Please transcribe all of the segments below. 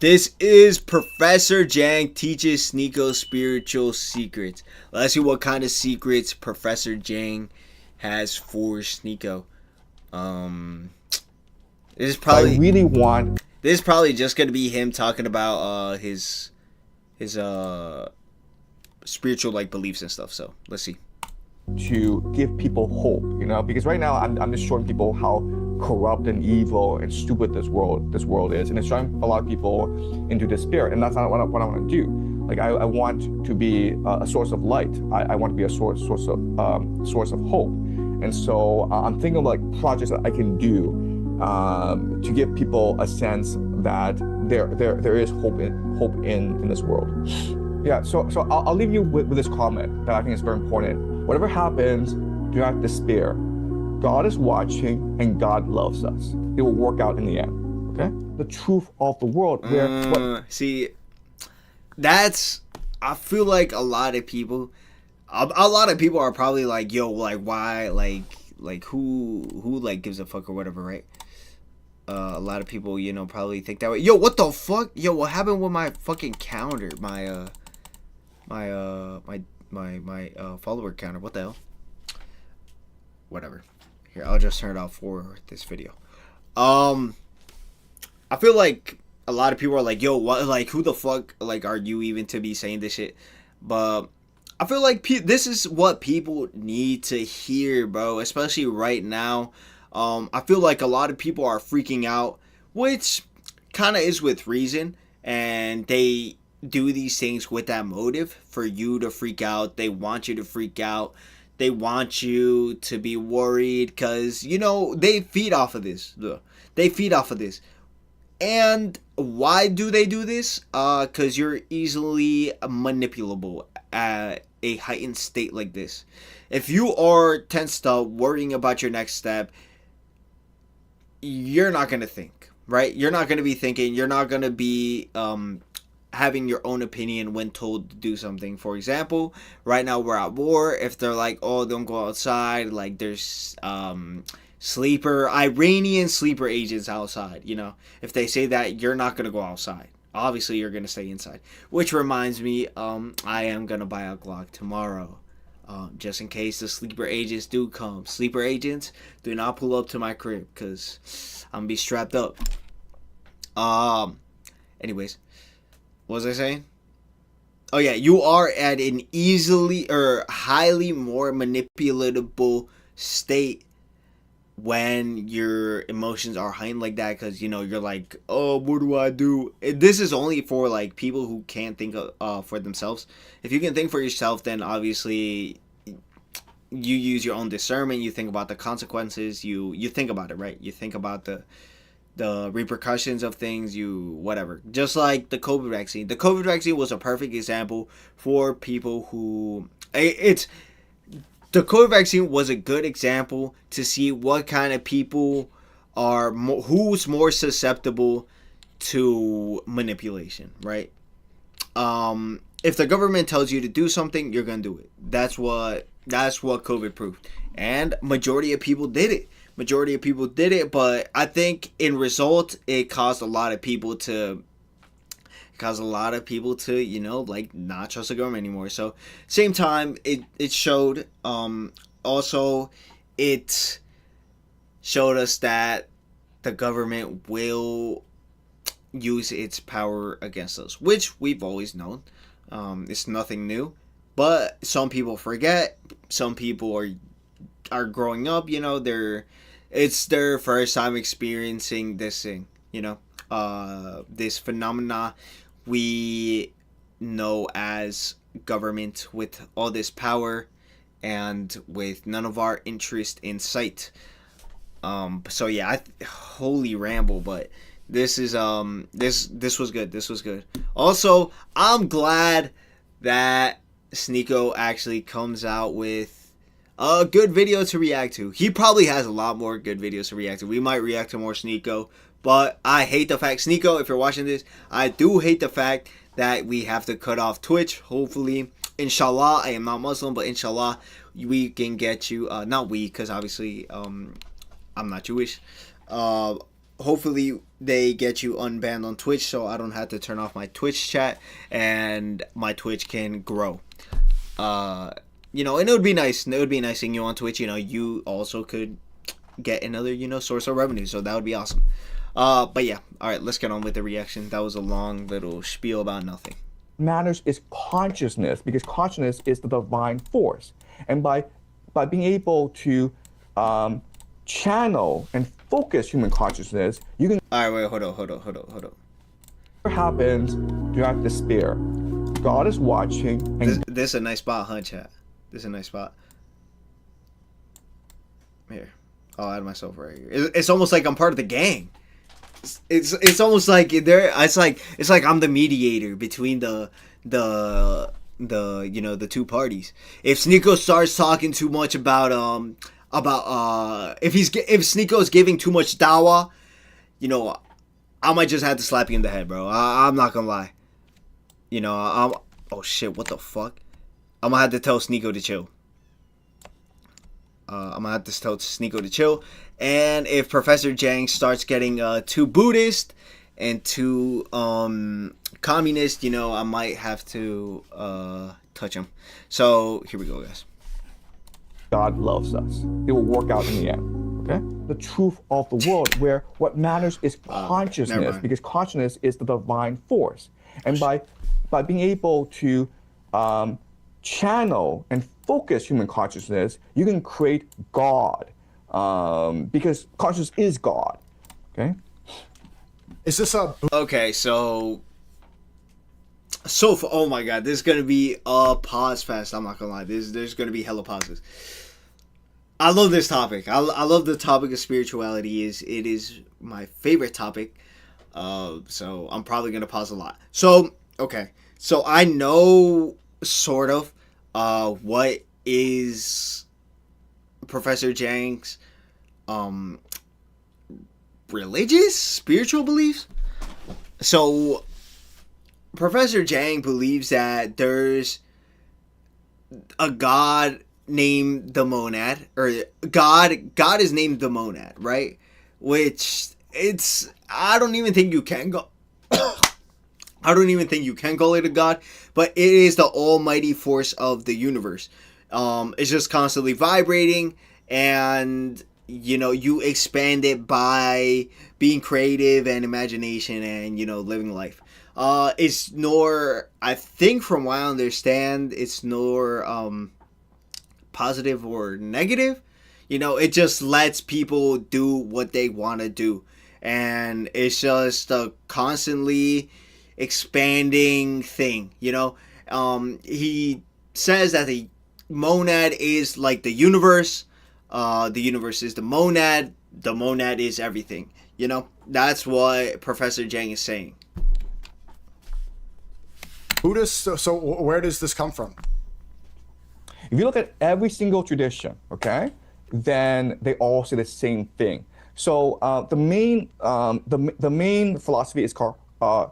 This is Professor Jiang teaches Sneako spiritual secrets. Let's see what kind of secrets Professor Jiang has for Sneako. This is probably I really want this is probably just gonna be him talking about his spiritual like beliefs and stuff. So let's see. to give people hope, because right now I'm just showing people how corrupt and evil and stupid this world is, and it's driving a lot of people into despair, and that's not what I want to do. Like I want to be a source of light. I want to be a source of hope, and so I'm thinking of like projects that I can do to give people a sense that there is hope in this world. Yeah, so I'll leave you with this comment that I think is very important. Whatever happens, do not despair. God is watching and God loves us. It will work out in the end. Okay? The truth of the world See, that's, I feel like a lot of people are probably like, yo, like why, like who like gives a fuck or whatever, right? A lot of people, probably think that way. Yo, what the fuck? Yo, what happened with my fucking calendar? My follower counter. What the hell? Whatever. Here, I'll just turn it off for this video. I feel like a lot of people are like, yo, what, like, who the fuck, like, are you even to be saying this shit? But I feel like this is what people need to hear, bro, especially right now. I feel like a lot of people are freaking out, which kind of is with reason, and they do these things with that motive for you to freak out. They want you to freak out. They want you to be worried because, they feed off of this. They feed off of this. And why do they do this? Because you're easily manipulable at a heightened state like this. If you are tensed up, worrying about your next step, you're not going to think, right? You're not going to be thinking. You're not going to be having your own opinion when told to do something. For example, right now we're at war. If they're like, oh, don't go outside, like there's Iranian sleeper agents outside, if they say that, you're not going to go outside. Obviously, you're going to stay inside. Which reminds me, I am going to buy a Glock tomorrow. Just in case the sleeper agents do come. Sleeper agents, do not pull up to my crib because I'm going to be strapped up. Anyways, what was I saying? Oh yeah, you are at an easily or highly more manipulatable state when your emotions are heightened like that, because you're like, oh, what do I do? This is only for like people who can't think for themselves. If you can think for yourself, then obviously you use your own discernment. You think about the consequences. You think about it, right? You think about the repercussions of things, whatever. Just like the COVID vaccine. The COVID vaccine was a perfect example for people who... The COVID vaccine was a good example to see what kind of people are... who's more susceptible to manipulation, right? If the government tells you to do something, you're going to do it. That's what COVID proved. And majority of people did it. But I think in result it caused a lot of people to like not trust the government anymore. So same time it showed also it showed us that the government will use its power against us, which we've always known. It's nothing new, but some people forget. Some people are growing up, it's their first time experiencing this thing, this phenomena we know as government, with all this power and with none of our interest in sight. So yeah, holy ramble, but this is this was good. This was good. Also, I'm glad that Sneako actually comes out with a good video to react to. He probably has a lot more good videos to react to. We might react to more Sneako, but I hate the fact, Sneako, if you're watching this, I do hate the fact that we have to cut off Twitch. Hopefully, inshallah, I am not Muslim, but inshallah, we can get you, not we, because obviously, I'm not Jewish. hopefully they get you unbanned on Twitch, so I don't have to turn off my Twitch chat and my Twitch can grow. You know, and it would be nice. It would be nice seeing you on Twitch. You know, you also could get another, you know, source of revenue, so that would be awesome. But yeah, all right, let's get on with the reaction. That was a long little spiel about nothing. Matters is consciousness, because consciousness is the divine force, and by being able to channel and focus human consciousness, you can. All right, wait, hold on. What happens? Do not despair. God is watching. And this is a nice spot, huh, chat? This is a nice spot. Here, I'll add myself right here. It's almost like I'm part of the gang. It's almost like there. It's like I'm the mediator between the you know, the two parties. If Sneako starts talking too much about if Sneako's giving too much dawa, you know, I might just have to slap you in the head, bro. I'm not gonna lie. You know, oh shit, what the fuck? I'm gonna have to tell Sneako to chill. I'm gonna have to tell Sneako to chill. And if Professor Jiang starts getting too Buddhist and too communist, you know, I might have to touch him. So here we go, guys. God loves us. It will work out in the end. Okay? The truth of the world, where what matters is consciousness, because consciousness is the divine force. And by being able to channel and focus human consciousness, you can create God, because consciousness is God. Okay? Is this a... Okay, so oh my god, this is gonna be a pause fest. I'm not gonna lie, there's gonna be hella pauses. I love this topic. I love the topic of spirituality. It is my favorite topic. So I'm probably gonna pause a lot. So okay, so I know sort of what is Professor Jiang's religious, spiritual beliefs. So Professor Jiang believes that there's a God named the monad, or God is named the monad, right? Which I don't even think you can go I don't even think you can call it a God, but it is the almighty force of the universe. It's just constantly vibrating, and you know, you expand it by being creative and imagination and, you know, living life. It's nor, I think from what I understand, it's nor positive or negative. You know, it just lets people do what they want to do. And it's just a constantly expanding thing, you know. He says that the monad is like the universe. The universe is the monad is everything, you know. That's what Professor Jiang is saying. Buddhist, so where does this come from? If you look at every single tradition, okay, then they all say the same thing. So the main philosophy is called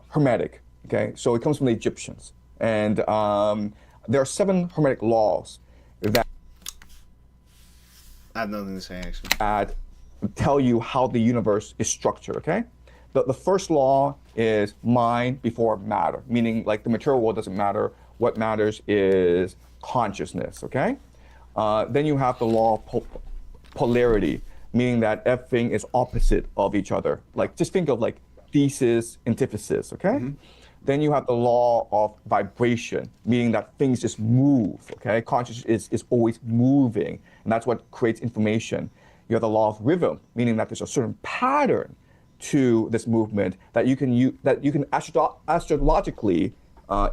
Hermetic, okay. So it comes from the Egyptians, and there are 7 Hermetic laws that I have nothing to say, actually. Tell you how the universe is structured, okay? The first law is mind before matter, meaning like the material world doesn't matter. What matters is consciousness, okay? Then you have the law of polarity, meaning that everything is opposite of each other. Like, just think of like thesis, antithesis, okay? Mm-hmm. Then you have the law of vibration, meaning that things just move, okay? Consciousness is always moving, and that's what creates information. You have the law of rhythm, meaning that there's a certain pattern to this movement that you can astrologically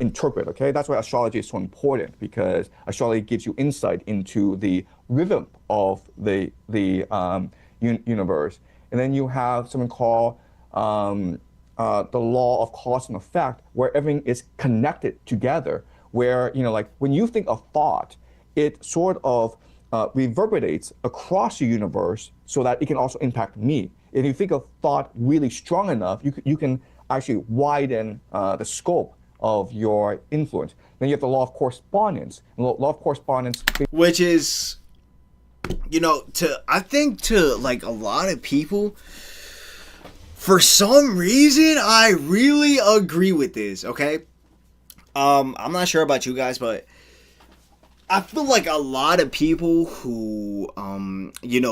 interpret, okay? That's why astrology is so important, because astrology gives you insight into the rhythm of the universe. And then you have something called the law of cause and effect, where everything is connected together, where, you know, like when you think of thought, it sort of reverberates across the universe so that it can also impact me. If you think of thought really strong enough, you can actually widen the scope of your influence. Then you have the law of correspondence. And the law of correspondence, which is, you know, I think to like a lot of people, For some reason, I really agree with this. Okay, I'm not sure about you guys, but I feel like a lot of people who,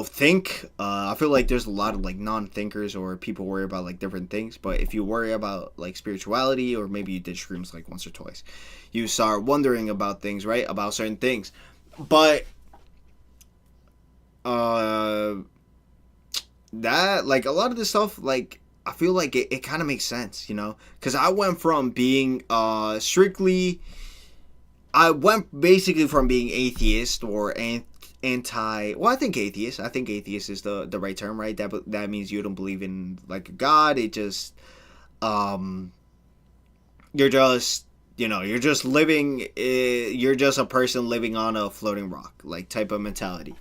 think. I feel like there's a lot of like non-thinkers or people worry about like different things. But if you worry about like spirituality, or maybe you did shrooms like once or twice, you start wondering about things, right? About certain things. But that like a lot of this stuff, like I feel like it kind of makes sense, because I went from being I went basically from being atheist or anti. Well, I think atheist. I think atheist is the right term, right? That means you don't believe in like a God. It just you're just you're just living. You're just a person living on a floating rock, like type of mentality.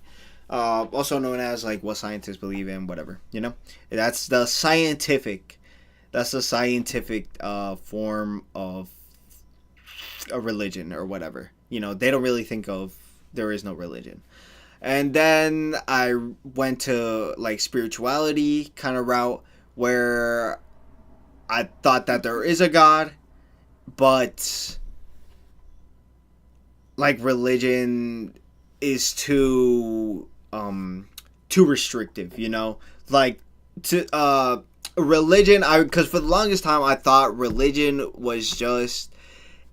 Also known as like what scientists believe in, whatever. That's the scientific. That's the scientific form of a religion or whatever. They don't really think of there is no religion. And then I went to like spirituality kind of route where I thought that there is a God, but like religion is too restrictive, like to religion. Because for the longest time I thought religion was just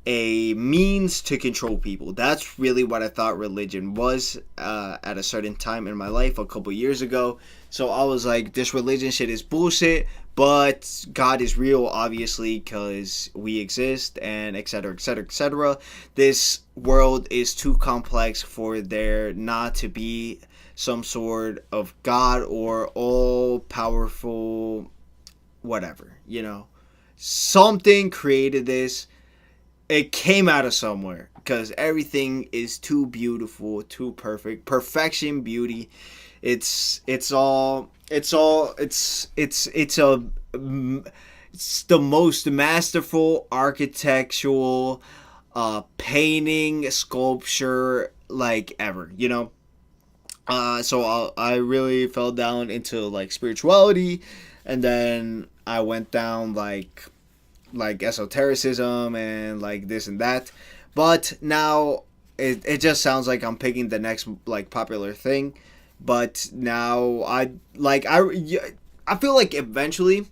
a means to control people. That's really what I thought religion was at a certain time in my life a couple years ago. So I was like, this religion shit is bullshit, but God is real, obviously, because we exist, and etc., etc., etc. This world is too complex for there not to be some sort of God or all-powerful whatever, Something created this. It came out of somewhere, because everything is too beautiful, too perfect. Perfection, beauty. It's the most masterful architectural painting, sculpture like ever, so I really fell down into like spirituality, and then I went down like esotericism and like this and that. But now it just sounds like I'm picking the next like popular thing. But now I feel like eventually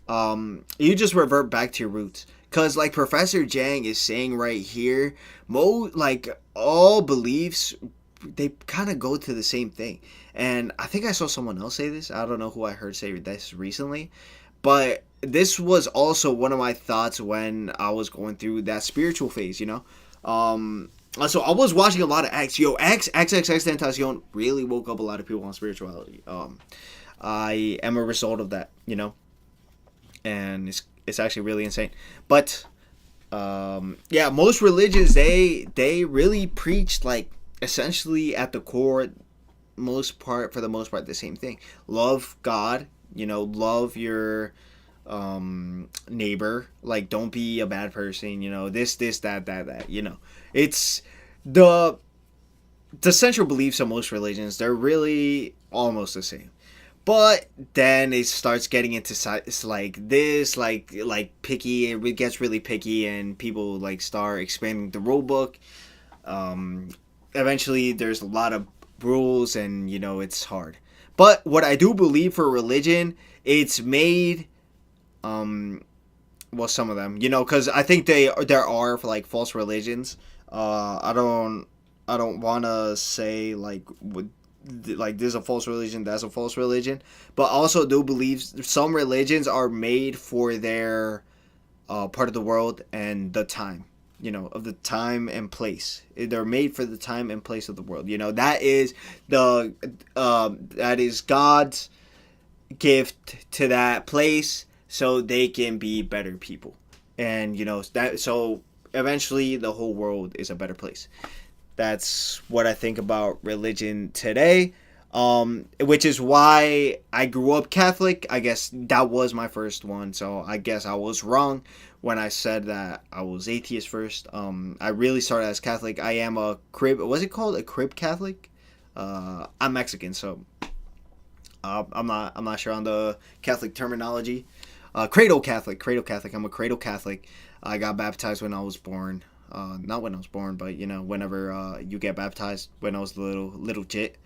you just revert back to your roots, because like Professor Jiang is saying right here, all beliefs, they kind of go to the same thing. And I think I saw someone else say this. I don't know who I heard say this recently, but this was also one of my thoughts when I was going through that spiritual phase, So I was watching a lot of X. XXXTentacion really woke up a lot of people on spirituality. I am a result of that, and it's actually really insane. But most religions, they really preach like essentially at the core, for the most part the same thing. Love God, love your neighbor, like don't be a bad person, this that, it's the central beliefs of most religions. They're really almost the same, but then it starts getting into like this, like picky. It gets really picky, and people like start expanding the rule book. Eventually there's a lot of rules, and it's hard. But what I do believe for religion, it's made some of them, because I think there are for like false religions. I don't want to say like this is a false religion, that's a false religion, but I also do believe some religions are made for their part of the world and the time, of the time and place. They're made for the time and place of the world. That is that is God's gift to that place, so they can be better people. And so eventually the whole world is a better place. That's what I think about religion today, which is why I grew up Catholic. I guess that was my first one, so I guess I was wrong when I said that I was atheist first. I really started as Catholic. I am a crib. Was it called a crib Catholic? I'm Mexican, so I'm not sure on the Catholic terminology. Cradle Catholic. I'm a cradle Catholic. I got baptized when I was born. Not when I was born, but whenever you get baptized. When I was little jit,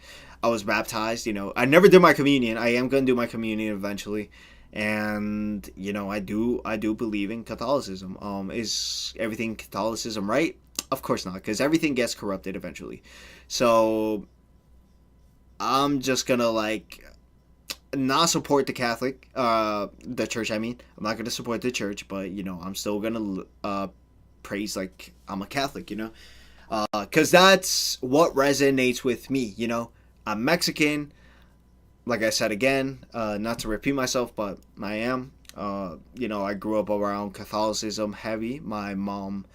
I was baptized. I never did my communion. I am gonna do my communion eventually, and I do believe in Catholicism. Is everything Catholicism right? Of course not, because everything gets corrupted eventually. So I'm just gonna not support the Catholic, the church. I mean, I'm not gonna support the church, but I'm still gonna praise like I'm a Catholic. Because that's what resonates with me. I'm Mexican. Like I said again, not to repeat myself, but I am. I grew up around Catholicism heavy. My mom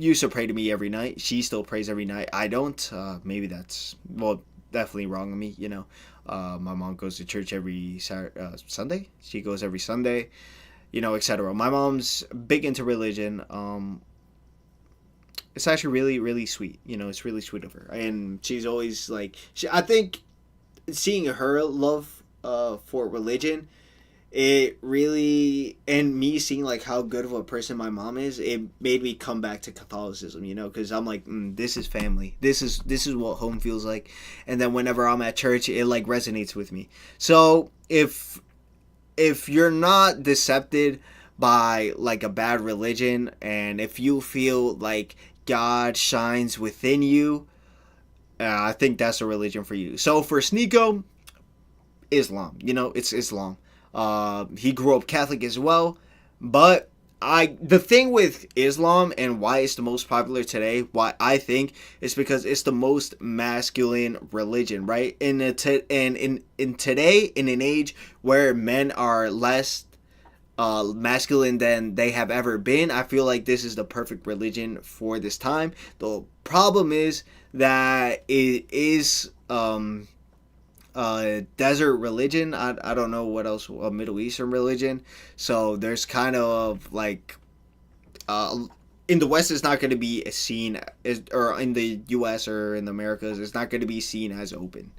used to pray to me every night. She still prays every night. I don't. Maybe that's definitely wrong of me. My mom goes to church every Sunday. She goes every Sunday, etc. My mom's big into religion. It's actually really, really sweet. It's really sweet of her, and she's always I think seeing her love for religion, it really, and me seeing how good of a person my mom is, it made me come back to Catholicism, because I'm like, this is family, this is what home feels like. And then whenever I'm at church, it resonates with me. So if you're not decepted by a bad religion, and if you feel like God shines within you, I think that's a religion for you. So for Sneako, Islam, it's Islam. He grew up Catholic as well, but the thing with Islam and why it's the most popular today, why I think, is because it's the most masculine religion, right? In today, in an age where men are less masculine than they have ever been, I feel like this is the perfect religion for this time. The problem is that it is desert religion. I don't know what else, a Middle Eastern religion. So there's kind of in the West, it's not going to be seen as, or in the U.S. or in the Americas, it's not going to be seen as open,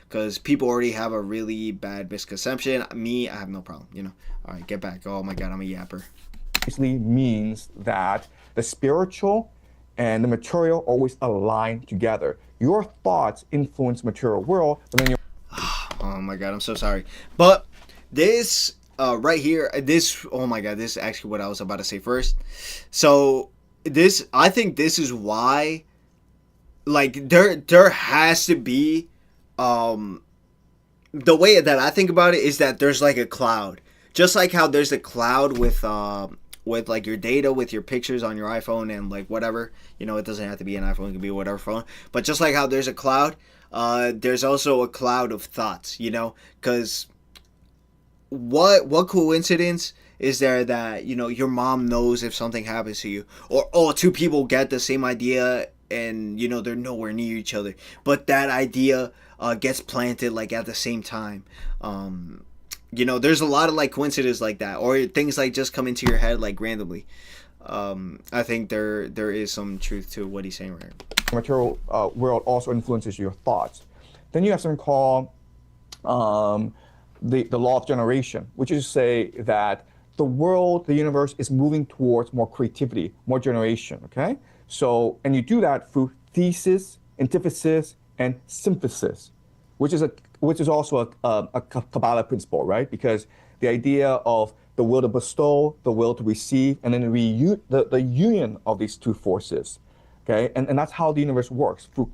because people already have a really bad misconception. Me, I have no problem, All right, get back. Oh my God, I'm a yapper. Basically means that the spiritual and the material always align together. Your thoughts influence material world, but then your oh my God, I'm so sorry. But this right here, oh my God, this is actually what I was about to say first. So I think this is why, there has to be, the way that I think about it is that there's a cloud. Just like how there's a cloud with your data, with your pictures on your iPhone and whatever, it doesn't have to be an iPhone, it can be whatever phone. But just like how there's a cloud, there's also a cloud of thoughts, because what coincidence is there that your mom knows if something happens to you, or two people get the same idea and they're nowhere near each other, but that idea gets planted at the same time. There's a lot of coincidences like that, or things just come into your head randomly. I think there is some truth to what he's saying right here. material world also influences your thoughts. Then you have something called the law of generation, which is to say that the world, the universe is moving towards more creativity, more generation, okay? So, and you do that through thesis, antithesis, and synthesis, which is also a Kabbalah principle, right? Because the idea of the will to bestow, the will to receive, and then the union of these two forces, okay? And that's how the universe works, through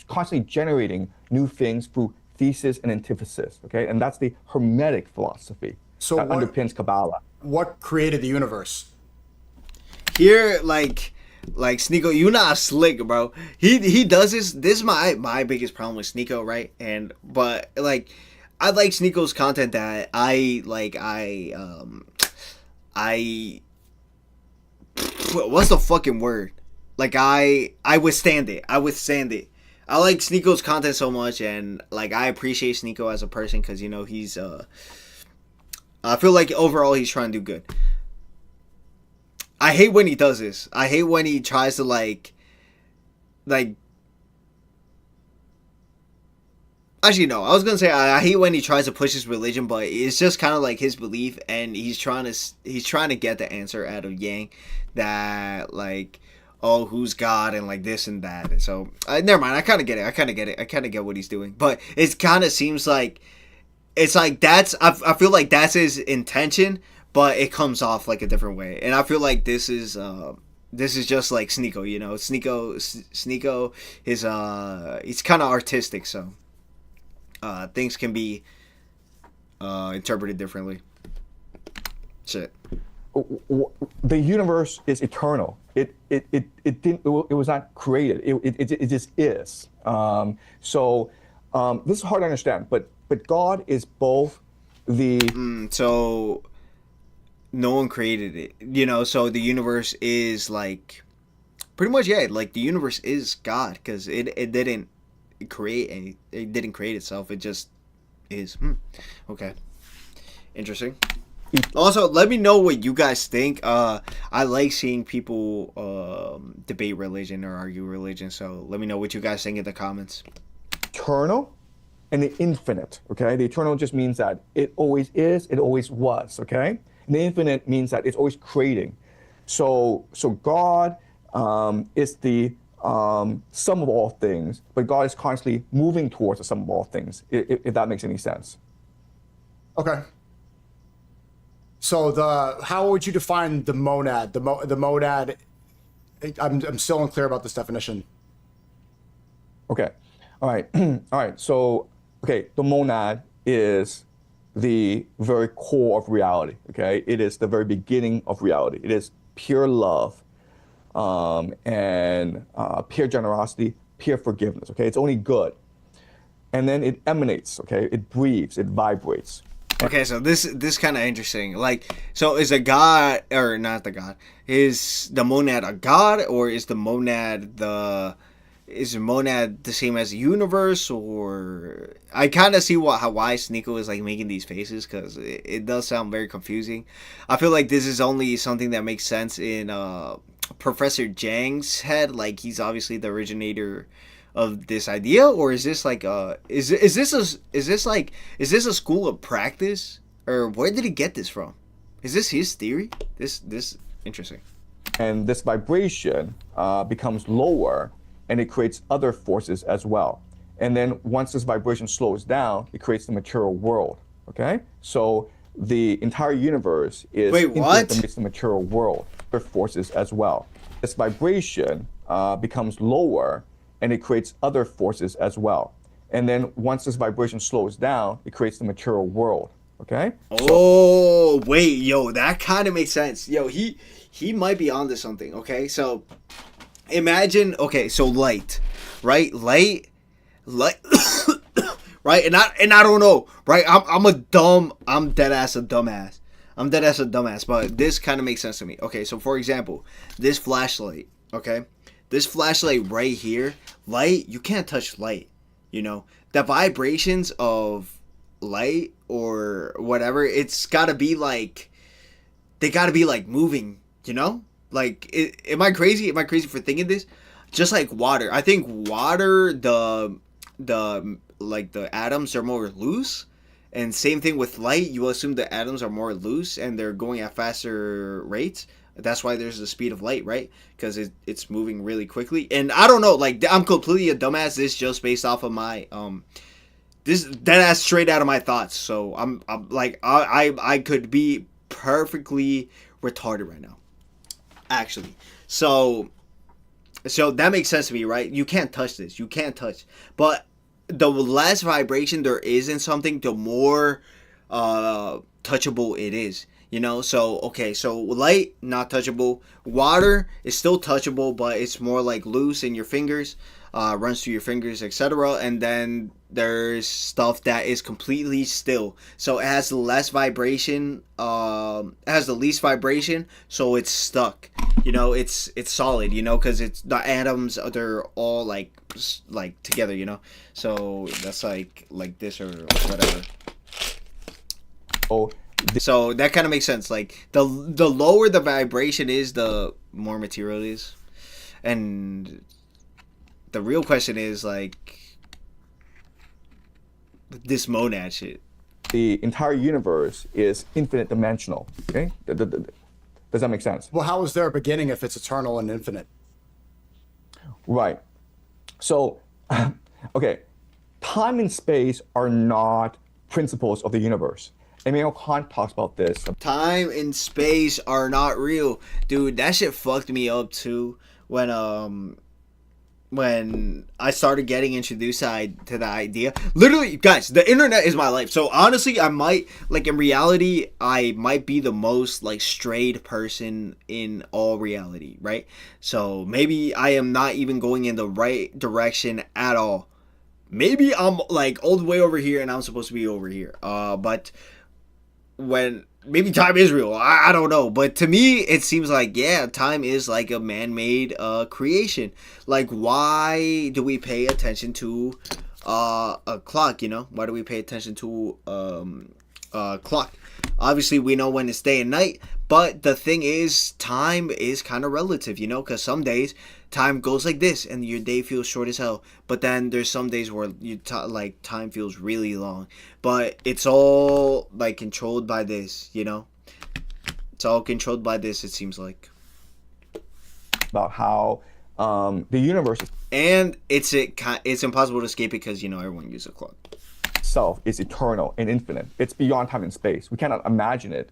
constantly generating new things through thesis and antithesis, okay? And that's the Hermetic philosophy that underpins Kabbalah. What created the universe? Here, like Sneako, you not slick, bro. He does this. This is my biggest problem with Sneako, right? But I like Sneako's content that I what's the fucking word? I withstand it. I like Sneako's content so much, and I appreciate Sneako as a person because he's I feel like overall he's trying to do good. I hate when he does this. I hate when he tries to Actually, no. I was gonna say I hate when he tries to push his religion, but it's just kind of like his belief, and he's trying to get the answer out of Yang that like, oh, who's God and like this and that. And so never mind. I kind of get it. I kind of get it. I kind of get what he's doing, but it kind of seems like it's like that's I feel like that's his intention, but it comes off like a different way, and I feel like this is just like Sneako, you know. Sneako is he's kind of artistic, so things can be interpreted differently. Shit. The universe is eternal. It didn't. It was not created. It just is. This is hard to understand, but God is both the. So no one created it, you know. So the universe is like pretty much, yeah. Like the universe is God because it didn't create any. It didn't create itself. It just is. Okay. Interesting. Also, let me know what you guys think. I like seeing people debate religion or argue religion. So let me know what you guys think in the comments. Eternal and the infinite. Okay, the eternal just means that it always is. It always was. Okay, and the infinite means that it's always creating. So God is the sum of all things, but God is constantly moving towards the sum of all things. If that makes any sense. Okay. So how would you define the monad? The monad. I'm still unclear about this definition. Okay. All right. All right. So, okay, the monad is the very core of reality. Okay, it is the very beginning of reality. It is pure love, and pure generosity, pure forgiveness. Okay, it's only good, and then it emanates. Okay, it breathes, it vibrates. Okay, so this kind of interesting. Like, so is a god or not the god? Is the monad a god, or is the monad the same as the universe? Or I kind of see why Sneako is like making these faces because it does sound very confusing. I feel like this is only something that makes sense in Professor Jiang's head. Like he's obviously the originator of this idea, or is this like is this a school of practice, or where did he get this from? Is this his theory? This interesting. And this vibration becomes lower, and it creates other forces as well. And then once this vibration slows down, it creates the material world. Okay, so the entire universe is wait, what? Creates the material world, other forces as well. This vibration becomes lower, and it creates other forces as well. And then once this vibration slows down, it creates the material world. Okay? Oh, wait, yo, that kind of makes sense. Yo, he might be onto something. Okay, so imagine. Okay, so light, right? Light, right? And I don't know, right? I'm dead ass a dumbass. But this kind of makes sense to me. Okay, so for example, this flashlight. Okay. This flashlight right here, light, you can't touch light, you know? The vibrations of light or whatever, it's gotta be like, they gotta be like moving, you know? Like, am I crazy? Am I crazy for thinking this? Just like water. I think water, the atoms are more loose. And same thing with light, you assume the atoms are more loose and they're going at faster rates. That's why there's the speed of light, right? Because it's moving really quickly. And I don't know, like I'm completely a dumbass. This just based off of my this dead ass straight out of my thoughts. So I'm like I could be perfectly retarded right now, actually. So that makes sense to me, right? You can't touch this. You can't touch. But the less vibration there is in something, the more touchable it is. You know, so, okay, so light, not touchable. Water is still touchable, but it's more like loose in your fingers, runs through your fingers, etc. And then there's stuff that is completely still. So it has less vibration, it has the least vibration, so it's stuck. You know, it's solid, you know, because it's the atoms, they're all like together, you know. So that's like this or whatever. Oh. So that kind of makes sense. Like the lower the vibration is, the more material it is. And the real question is like, this monad shit. The entire universe is infinite dimensional. Okay, does that make sense? Well, how is there a beginning if it's eternal and infinite? Right. So, okay, time and space are not principles of the universe. Immanuel Kant talks about this. Time and space are not real, dude. That shit fucked me up too when I started getting introduced to the idea. Literally, guys, the internet is my life. So honestly, I might, like, in reality, I might be the most, like, strayed person in all reality, right? So maybe I am not even going in the right direction at all. Maybe I'm, like, all the way over here and I'm supposed to be over here. But when maybe time is real, I don't know, but to me it seems like, yeah, time is like a man-made creation. Like, why do we pay attention to a clock? Why do we pay attention to a clock? Obviously we know when it's day and night, but the thing is, time is kind of relative, because some days time goes like this and your day feels short as hell, but then there's some days where like time feels really long. But it's all, like, controlled by this, it's all controlled by this, it seems like. About how the universe and it's impossible to escape it because everyone uses a clock. itself is eternal and infinite. It's beyond time and space. We cannot imagine it.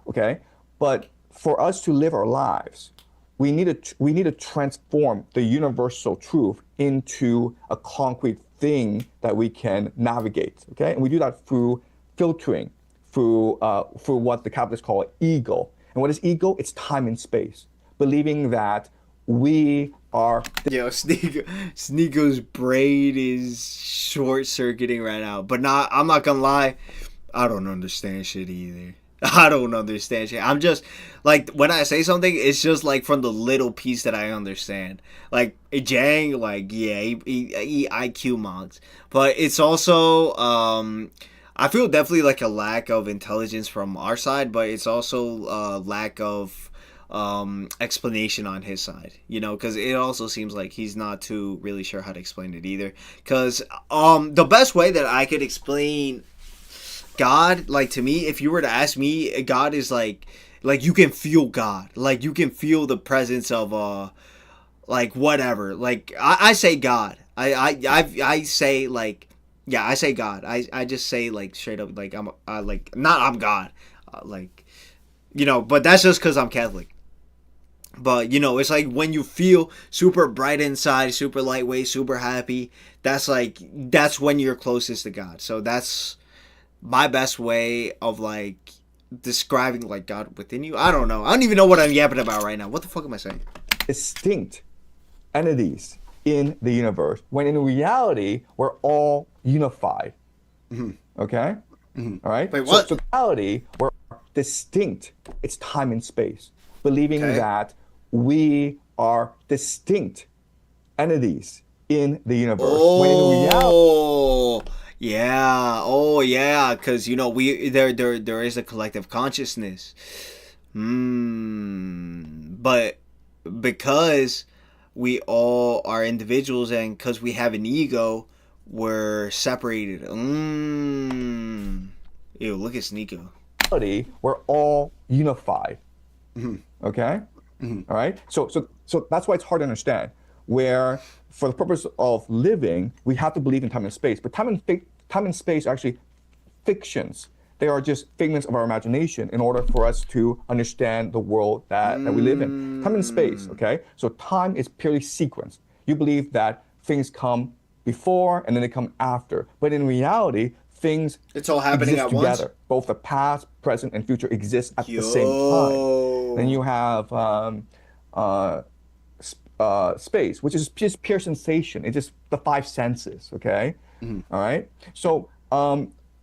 Okay, but for us to live our lives, we need to transform the universal truth into a concrete thing that we can navigate. Okay, and we do that through filtering, through what the Kabbalists call ego. And what is ego? It's time and space. Believing that we are. Yo, Sneako's brain is short-circuiting right now. But I'm not gonna lie, I don't understand shit either. I don't understand shit. I'm just, like, when I say something, it's just, like, from the little piece that I understand. Like, Jiang, like, yeah, he IQ monks. But it's also, I feel definitely, like, a lack of intelligence from our side, but it's also a lack of explanation on his side, because it also seems like he's not too really sure how to explain it either. Because the best way that I could explain God, like, to me, if you were to ask me, God is like you can feel God, like you can feel the presence of like, whatever. Like, I say God, I say, like, yeah, I say God. I just say, like, straight up, like, I'm God, like, but that's just because I'm Catholic. But, it's like when you feel super bright inside, super lightweight, super happy, that's when you're closest to God. So that's my best way of, like, describing, like, God within you. I don't know. I don't even know what I'm yapping about right now. What the fuck am I saying? Distinct entities in the universe, when in reality, we're all unified. Mm-hmm. Okay? Mm-hmm. All right? Wait, what? So reality, we're distinct. It's time and space. Believing that we are distinct entities in the universe. Oh, when in reality, yeah. Oh, yeah. Because, there is a collective consciousness. But because we all are individuals and because we have an ego, we're separated. Ew, look at Sneako. We're all unified. Mm-hmm. Okay? Mm-hmm. All right? So that's why it's hard to understand. Where, for the purpose of living, we have to believe in time and space. But time and space are actually fictions. They are just figments of our imagination in order for us to understand the world that we live in. Time and space, okay? So time is purely sequence. You believe that things come before and then they come after. But in reality, things it's all happening exist at together. Once? Both the past, present, and future exist at the same time. Then you have space, which is just pure sensation. It's just the five senses, okay? Mm-hmm. All right? So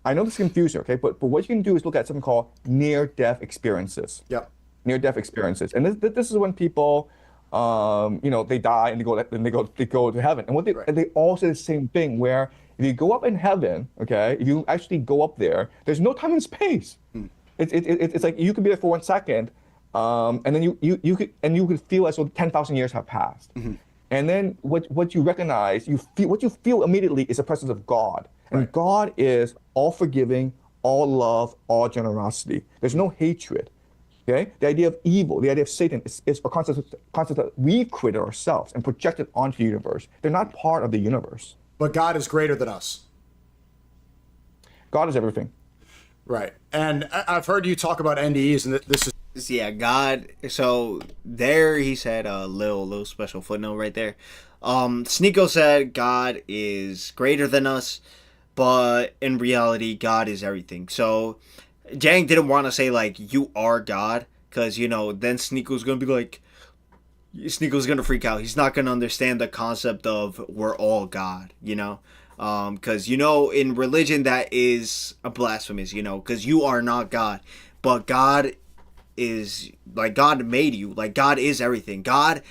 I know this is confusing, okay? But what you can do is look at something called near-death experiences. Yep. Near-death experiences. And this is when people, they die and they go to heaven. And they all say the same thing, where if you go up in heaven, okay, if you actually go up there, there's no time and space. It's like you could be there for 1 second, and then you could feel as though 10,000 years have passed. Mm-hmm. And then what you recognize, what you feel immediately is the presence of God. And Right. God is all forgiving, all love, all generosity. There's no hatred. Okay? The idea of evil, the idea of Satan is a concept that we created ourselves and projected onto the universe. They're not part of the universe. But God is greater than us. God is everything. Right. And I've heard you talk about NDEs, and this is Yeah, God. So there he said a little special footnote right there. Sneako said God is greater than us, but in reality, God is everything. So Jiang didn't want to say like you are God, because then Sneako's gonna be like, Sneako's gonna freak out. He's not gonna understand the concept of we're all God. Because in religion that is a blasphemous. Because you are not God, but God is like God made you. Like God is everything. God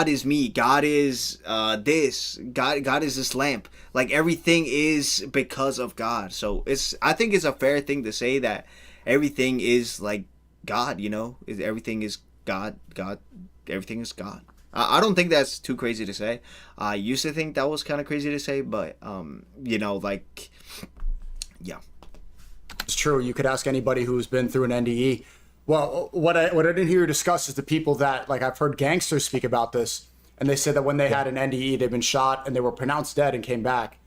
is me. God is this. God is this lamp. Like everything is because of God. So I think it's a fair thing to say that everything is like God. Everything is God. Everything is God. I don't think that's too crazy to say. I used to think that was kind of crazy to say, but like, yeah. it's true. You could ask anybody who's been through an NDE. Well, what I didn't hear you discuss is the people that, like, I've heard gangsters speak about this, and they said that when they had an NDE, they've been shot and they were pronounced dead and came back.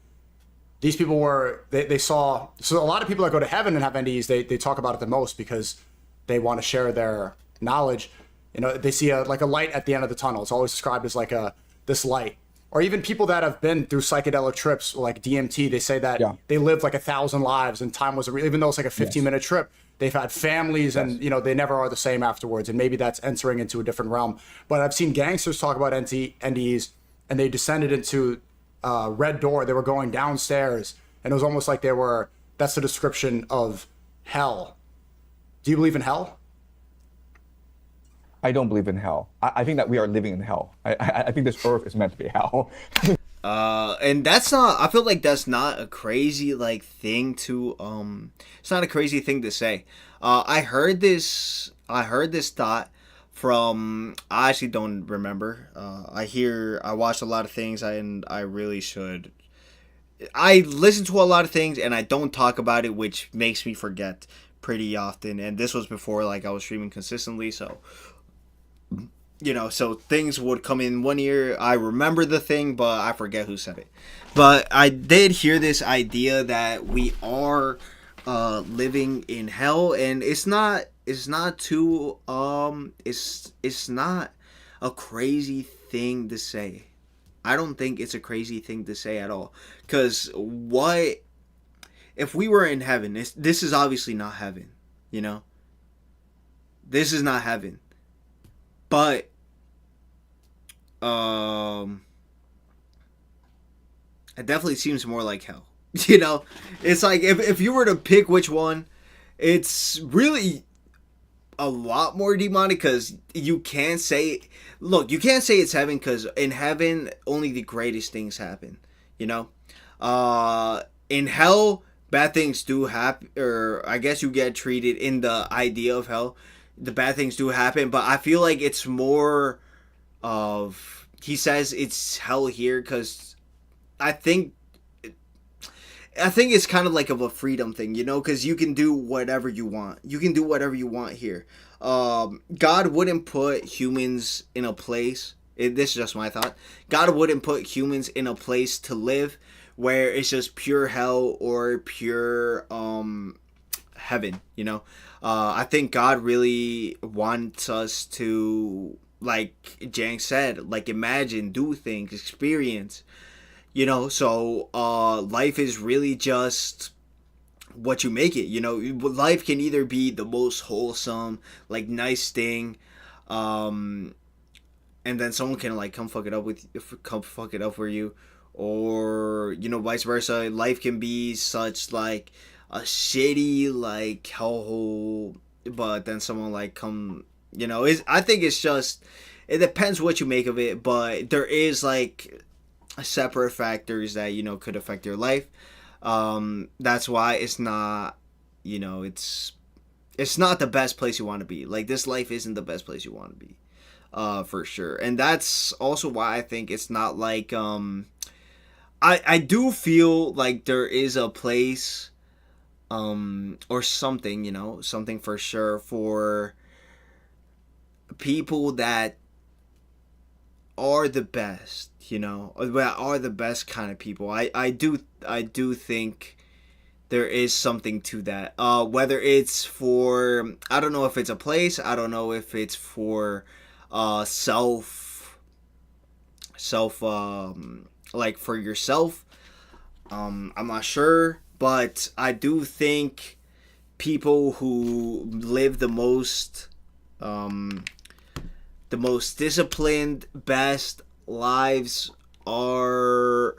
These people they saw, so a lot of people that go to heaven and have NDEs, they talk about it the most because they want to share their knowledge. They see a light at the end of the tunnel. It's always described as like this light. Or even people that have been through psychedelic trips like DMT, they say that they lived like 1,000 lives and time was even though it's like a 15-minute trip, they've had families and they never are the same afterwards. And maybe that's entering into a different realm. But I've seen gangsters talk about NDEs, and they descended into Red Door. They were going downstairs, and it was almost like that's the description of hell. Do you believe in hell? I don't believe in hell. I think that we are living in hell. I think this earth is meant to be hell. And that's not, I feel like that's not a crazy like thing to it's not a crazy thing to say. I heard this thought from, I actually don't remember. I watched a lot of things, and I really should. I listen to a lot of things and I don't talk about it, which makes me forget pretty often. And this was before like I was streaming consistently, so so things would come in one ear. I remember the thing, but I forget who said it. But I did hear this idea that we are living in hell, and it's not too it's not a crazy thing to say. I don't think it's a crazy thing to say at all. Because what if we were in heaven? This is obviously not heaven, This is not heaven. But it definitely seems more like hell. It's like if you were to pick which one, it's really a lot more demonic, because you can't say it's heaven, because in heaven only the greatest things happen. In hell bad things do happen, or I guess you get treated in the idea of hell. The bad things do happen, but I feel like it's more of, he says it's hell here because I think it's kind of like of a freedom thing, because you can do whatever you want. You can do whatever you want here. God wouldn't put humans in a place. This is just my thought. God wouldn't put humans in a place to live where it's just pure hell or pure heaven. I think God really wants us to, like Jiang said, like imagine, do things, experience. So life is really just what you make it. Life can either be the most wholesome, like nice thing, and then someone can like come fuck it up for you, or vice versa. Life can be such like a shitty like hellhole, but then someone like come, I think it's just, it depends what you make of it, but there is like separate factors that could affect your life. That's why it's not, it's not the best place you want to be. Like, this life isn't the best place you want to be, for sure. And that's also why I think it's not like I do feel like there is a place, or something, something for sure for people that are the best, that are the best kind of people. I do think there is something to that. Whether it's for, I don't know if it's a place. I don't know if it's for self like for yourself. I'm not sure, but I do think people who live the most disciplined, best lives are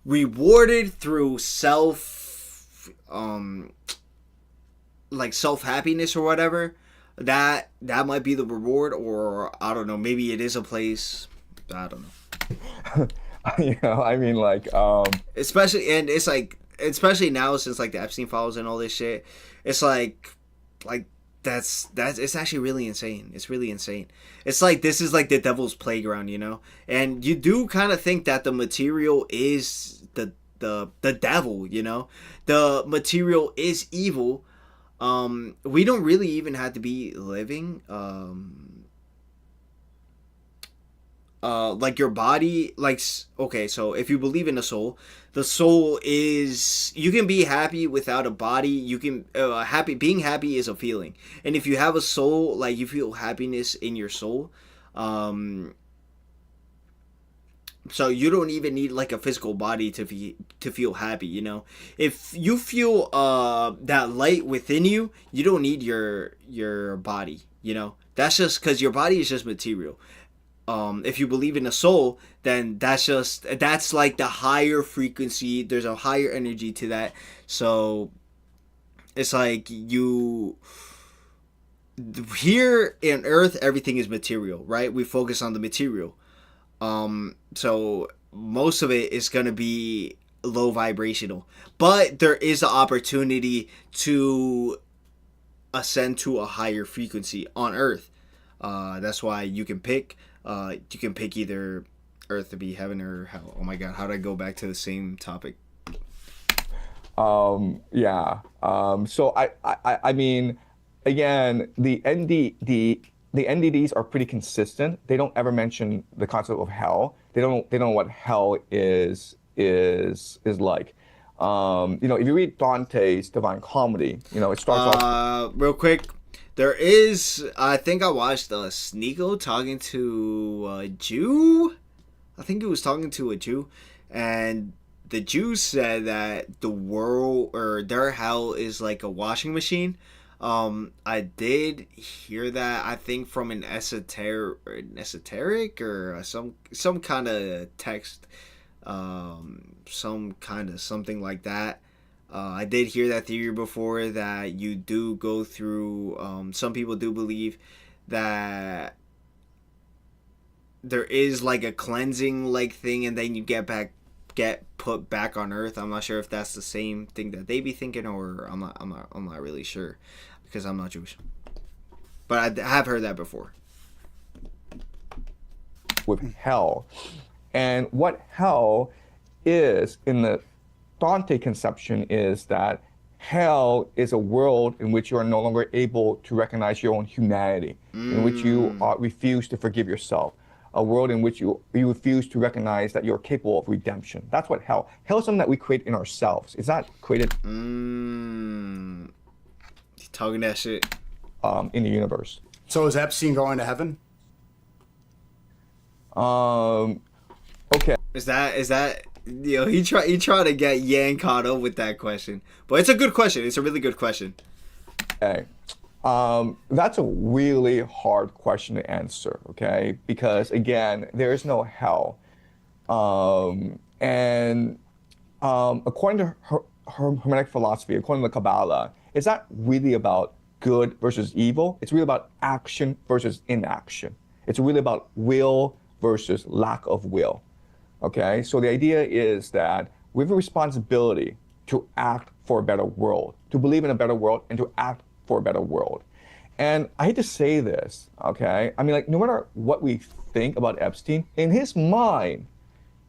rewarded through self happiness or whatever. That might be the reward, or I don't know, maybe it is a place. I don't know. I mean, like, Especially, and it's like, especially now since like the Epstein files and all this shit, it's like that's it's actually really insane. It's really insane. It's like this is like the devil's playground, and you do kind of think that the material is the devil, the material is evil. We don't really even have to be living. Like your body, like, okay, so if you believe in the soul is, you can be happy without a body. You can being happy is a feeling, and if you have a soul, like you feel happiness in your soul. So you don't even need like a physical body to feel happy. If you feel that light within you, you don't need your body. That's just because your body is just material. If you believe in a soul, then that's like the higher frequency. There's a higher energy to that. So it's like here in Earth, everything is material, right? We focus on the material. So most of it is going to be low vibrational, but there is an opportunity to ascend to a higher frequency on Earth. That's why you can pick either Earth to be heaven or hell. Oh my God, how did I go back to the same topic? Yeah. So I mean, again, the NDDs are pretty consistent. They don't ever mention the concept of hell. They don't know what hell is like. If you read Dante's Divine Comedy, it starts off real quick. There is, I think I watched Sneako talking to a Jew. I think he was talking to a Jew, and the Jew said that the world or their hell is like a washing machine. I did hear that, I think from an esoteric or some kind of text, some kind of something like that. I did hear that theory before, that you do go through, some people do believe that there is like a cleansing like thing, and then you get put back on Earth. I'm not sure if that's the same thing that they be thinking, or I'm not really sure, because I'm not Jewish. But I have heard that before. With hell. And what hell is in the Dante conception is that hell is a world in which you are no longer able to recognize your own humanity, in which you refuse to forgive yourself, a world in which you refuse to recognize that you're capable of redemption. That's what hell. Hell is something that we create in ourselves. It's not created talking that shit in the universe. So is Epstein going to heaven? Okay. Is that he tried to get Yang caught up with that question, but it's a good question. It's a really good question. Okay. That's a really hard question to answer, okay? Because again, there is no hell. And according to Hermetic philosophy, according to the Kabbalah, it's not really about good versus evil. It's really about action versus inaction. It's really about will versus lack of will. Okay, so the idea is that we have a responsibility to act for a better world, to believe in a better world, and to act for a better world. And I hate to say this, okay? I mean, like, no matter what we think about Epstein, in his mind,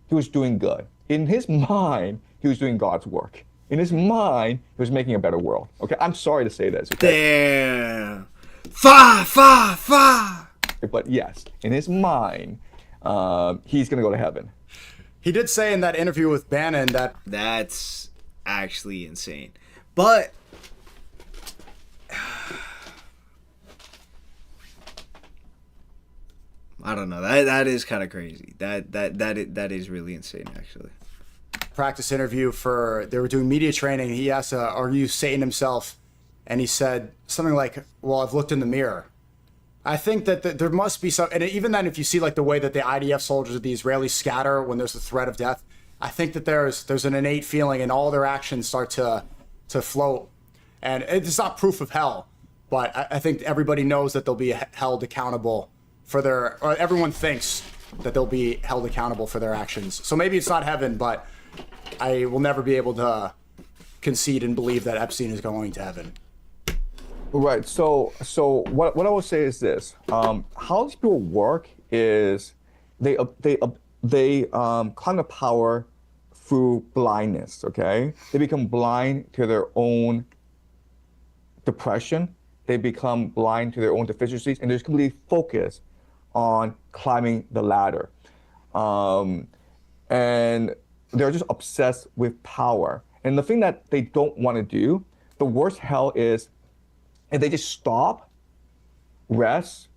he was doing good. in his mind, he was doing God's work. In his mind, he was making a better world. Okay, I'm sorry to say this. Okay? Damn. Fa. But yes, in his mind, he's gonna go to heaven. He did say in that interview with Bannon that That's actually insane. But I don't know. That is kind of crazy. That is really insane, actually. practice interview they were doing media training. He asked, "Are you Satan himself?" And he said something like, "Well, I've looked in the mirror." I think that there must be some, and even then, if you see like the way that the IDF soldiers, the Israelis scatter when there's a threat of death, I think that there's an innate feeling, and all their actions start to float. And it's not proof of hell, but I think everybody knows that they'll be held accountable for or everyone thinks that they'll be held accountable for their actions. So maybe it's not heaven, but I will never be able to concede and believe that Epstein is going to heaven. Right. So what I would say is this: how these people work is they climb the power through blindness. Okay, they become blind to their own depression. They become blind to their own deficiencies, and they're just completely focused on climbing the ladder. And they're just obsessed with power. And the thing that they don't want to do, the worst hell is if they just stop, rest,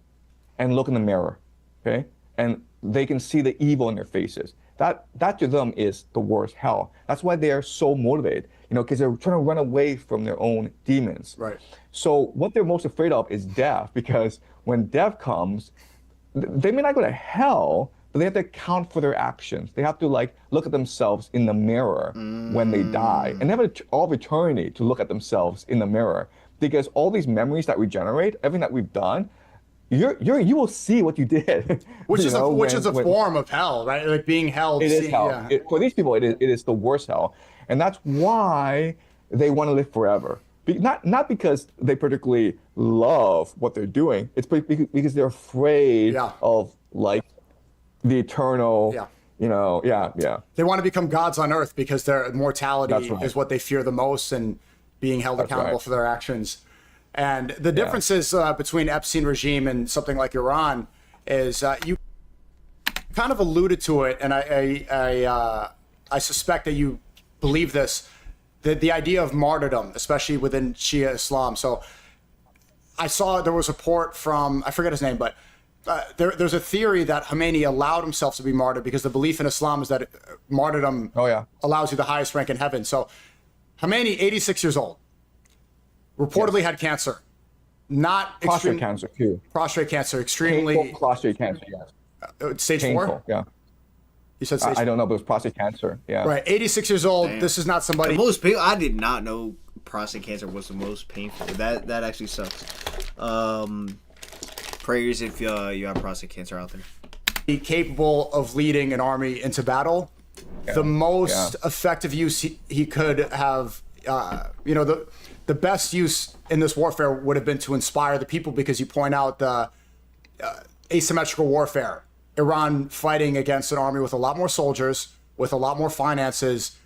and look in the mirror, okay? And they can see the evil in their faces. That to them is the worst hell. That's why they're so motivated, because they're trying to run away from their own demons. Right. So what they're most afraid of is death, because when death comes, they may not go to hell, but they have to account for their actions. They have to look at themselves in the mirror when they die, and they have all of eternity to look at themselves in the mirror, because all these memories that we generate, everything that we've done, you will see what you did. Which is a form of hell, right? Like being held. It is hell. Yeah. For these people, it is the worst hell, and that's why they want to live forever. Not because they particularly love what they're doing. It's because they're afraid of the eternal. Yeah. They want to become gods on earth because their mortality is what they fear the most, and being held accountable for their actions. And the differences between Epstein regime and something like Iran is you kind of alluded to it, and I suspect that you believe this, the idea of martyrdom, especially within Shia Islam. So I saw there was a report from, I forget his name, but there's a theory that Khomeini allowed himself to be martyred because the belief in Islam is that martyrdom allows you the highest rank in heaven. So Khomeini, 86 years old, reportedly had cancer. Not prostate cancer too. Prostate cancer, extremely painful prostate cancer. Yes. Stage painful, 4. Yeah. You said stage I don't know, but it was prostate cancer. Yeah. Right, 86 years old. Damn. This is not somebody. The most painful. I did not know prostate cancer was the most painful. That actually sucks. Prayers if you have prostate cancer out there. Capable of leading an army into battle. The most effective use he could have. The best use in this warfare would have been to inspire the people, because you point out the asymmetrical warfare. Iran fighting against an army with a lot more soldiers, with a lot more finances,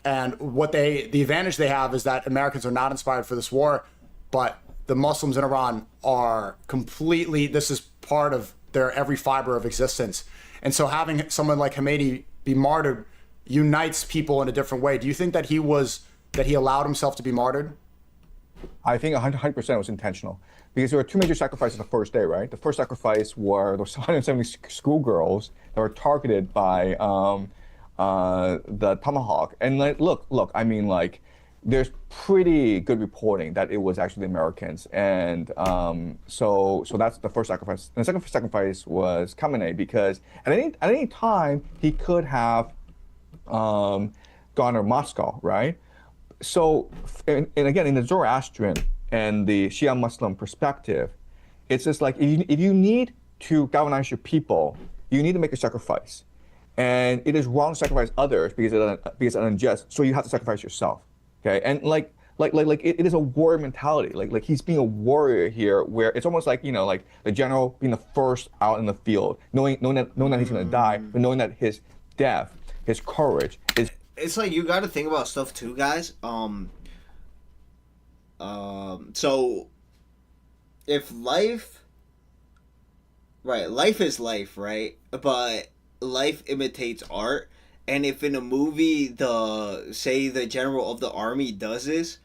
and the advantage they have is that Americans are not inspired for this war, but the Muslims in Iran are completely, this is part of their every fiber of existence. And so having someone like Khomeini be martyred unites people in a different way. Do you think that he allowed himself to be martyred? I think 100% was intentional, because there were two major sacrifices the first day, right? The first sacrifice were those 170 schoolgirls that were targeted by the Tomahawk. And look, I mean, there's pretty good reporting that it was actually the Americans. And so that's the first sacrifice. And the second sacrifice was Khamenei, because at any time he could have gone to Moscow, right? So, and again, in the Zoroastrian and the Shia Muslim perspective, it's just like if you need to galvanize your people, you need to make a sacrifice. And it is wrong to sacrifice others because it's unjust, so you have to sacrifice yourself. Okay? And it is a warrior mentality. Like he's being a warrior here, where it's almost like the general being the first out in the field, knowing that he's gonna die, but knowing that his death his courage, his It's like you got to think about stuff too, guys. So if life, right, life is life, right? But life imitates art, and if in a movie the general of the army does this,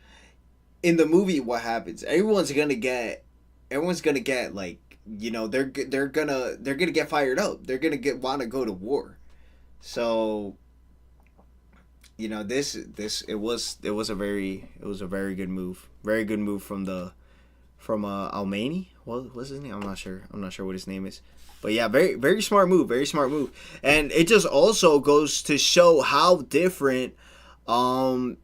in the movie what happens? Everyone's gonna get like, they're gonna get fired up. They're gonna get want to go to war. So this it was a very good move. Very good move from Almani. What's his name? I'm not sure what his name is. But yeah, very very smart move. Very smart move. And it just also goes to show how different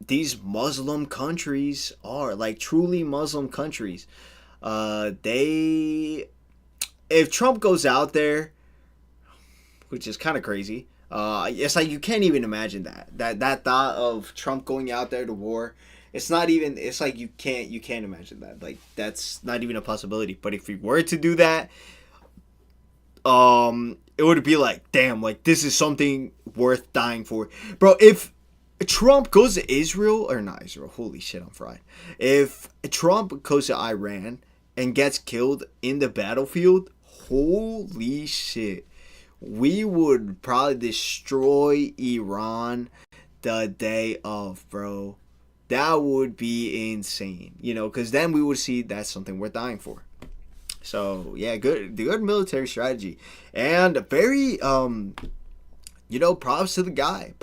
these Muslim countries are, like truly Muslim countries. They If Trump goes out there, which is kind of crazy. It's like you can't even imagine that thought of Trump going out there to war. It's not even. It's like you can't imagine that. Like that's not even a possibility. But if he were to do that, it would be like, damn, like this is something worth dying for, bro. If Trump goes to Israel or not Israel, holy shit, I'm fried. If Trump goes to Iran and gets killed in the battlefield, holy shit. We would probably destroy Iran the day of, bro. That would be insane, because then we would see that's something worth dying for. So yeah, good military strategy, and very props to the guy.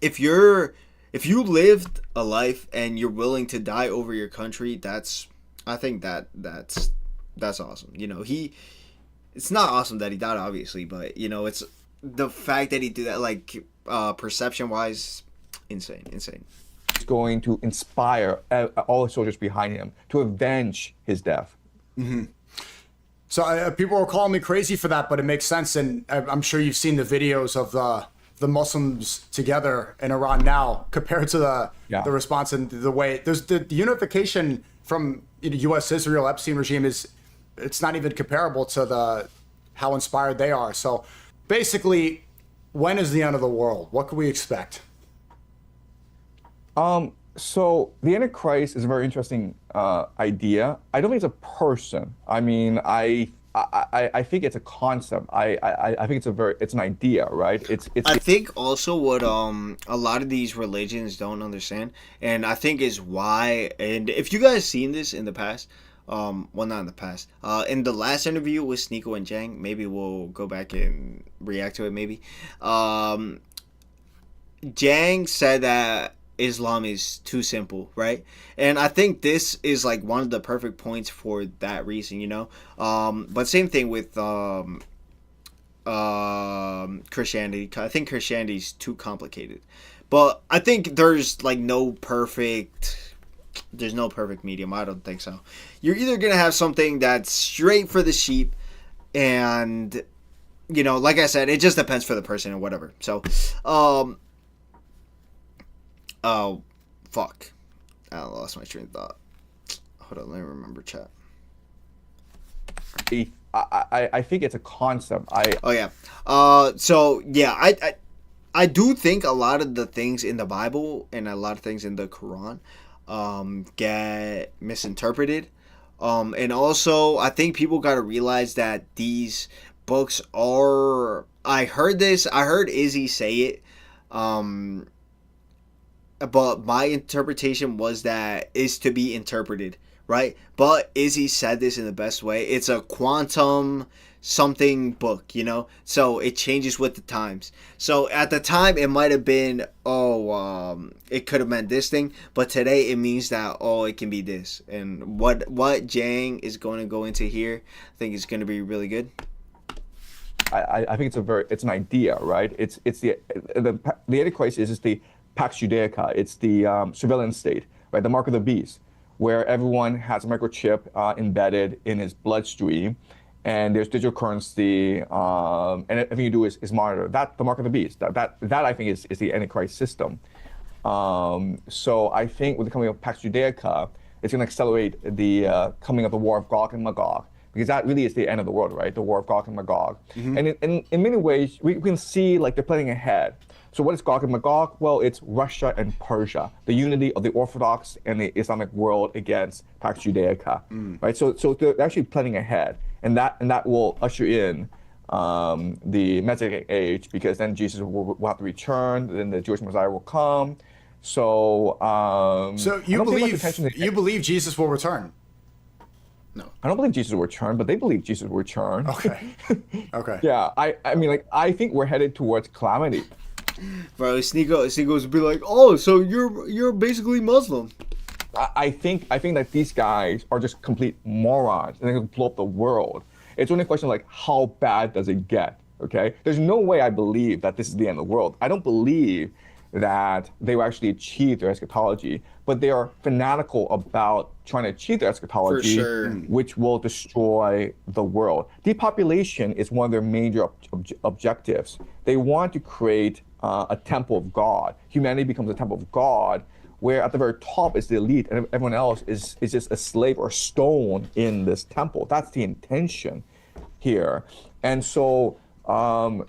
If you lived a life and you're willing to die over your country, I think that's awesome. It's not awesome that he died, obviously, but it's the fact that he did that, like perception wise, insane. is going to inspire all the soldiers behind him to avenge his death. Mm-hmm. So people are calling me crazy for that, but it makes sense, and I'm sure you've seen the videos of the Muslims together in Iran now compared to the response and the way there's the unification from U.S. Israel Epstein regime it's not even comparable to how inspired they are. So basically, when is the end of the world? What can we expect? So the Antichrist is a very interesting idea. I don't think it's a person. I mean, I think it's a concept. I think it's an idea, right? I think also what a lot of these religions don't understand, and I think is why. And if you guys seen this in the past, well, not in the past, in the last interview with Sneako and Jiang, maybe we'll go back and react to it. Maybe Jiang said that Islam is too simple, right? And I think this is like one of the perfect points for that reason, but same thing with Christianity. I think Christianity is too complicated, but I think there's no perfect medium. I don't think so. You're either gonna have something that's straight for the sheep, and like I said, it just depends for the person and whatever. So oh, fuck. I lost my train of thought. Hold on, let me remember, chat. I think it's a concept. I do think a lot of the things in the Bible and a lot of things in the Quran get misinterpreted. And also, I think people got to realize that these books are... I heard Izzy say it. But my interpretation was that is to be interpreted, right? But Izzy said this in the best way. It's a quantum something book, so it changes with the times. So at the time it might have been it could have meant this thing, but today it means that it can be this. And what Jiang is going to go into here, I think is going to be really good. I think it's an idea, right? It's the Antichrist is just the Pax Judaica. It's the surveillance state, right? The mark of the beast, where everyone has a microchip embedded in his bloodstream, and there's digital currency, and everything you do is monitor. That's the mark of the beast. That I think is the Antichrist system. So I think with the coming of Pax Judaica, it's going to accelerate the coming of the war of Gog and Magog, because that really is the end of the world, right? The war of Gog and Magog. And in many ways, we can see like they're planning ahead. So what is Gog and Magog? Well, it's Russia and Persia, the unity of the Orthodox and the Islamic world against Pax Judaica, right? So they're actually planning ahead, and that will usher in the Messianic age, because then Jesus will have to return, then the Jewish Messiah will come. So So you believe Jesus will return? No. I don't believe Jesus will return, but they believe Jesus will return. Okay. Okay. Yeah, I mean, like, I think we're headed towards calamity. Bro, Sneako's be like, oh, so you're basically Muslim. I think that these guys are just complete morons, and they're gonna blow up the world. It's only a question of like, how bad does it get? Okay, there's no way I believe that this is the end of the world. I don't believe that they will actually achieve their eschatology, but they are fanatical about trying to achieve their eschatology, For sure. which will destroy the world. Depopulation is one of their major objectives. They want to create a temple of God. Humanity becomes a temple of God, where at the very top is the elite, and everyone else is just a slave or stone in this temple. That's the intention here. And so